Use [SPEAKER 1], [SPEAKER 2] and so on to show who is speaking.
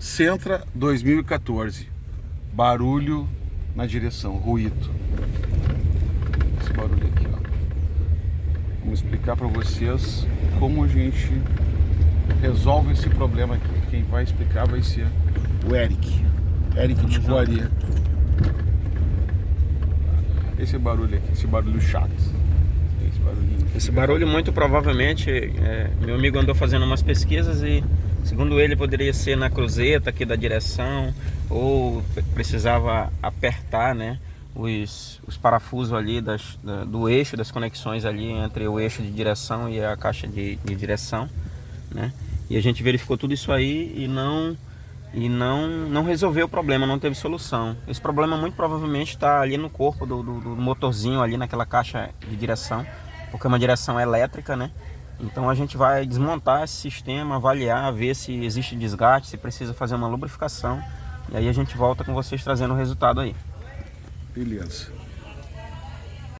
[SPEAKER 1] Sentra 2014. Barulho na direção, ruído. Esse barulho aqui, ó. Vamos explicar para vocês como a gente resolve esse problema aqui. Quem vai explicar vai ser o Eric de Coaria. Esse barulho aqui, esse barulho chato. Esse barulhinho.
[SPEAKER 2] Esse barulho muito provavelmente, meu amigo andou fazendo umas pesquisas e segundo ele poderia ser na cruzeta aqui da direção, ou precisava apertar, né, os parafusos ali do eixo, das conexões ali entre o eixo de direção e a caixa de direção, né? E a gente verificou tudo isso aí e não resolveu o problema, não teve solução. Esse problema muito provavelmente está ali no corpo do motorzinho, ali naquela caixa de direção, porque é uma direção elétrica, né? Então a gente vai desmontar esse sistema, avaliar, ver se existe desgaste, se precisa fazer uma lubrificação. E aí a gente volta com vocês trazendo o resultado aí.
[SPEAKER 1] Beleza.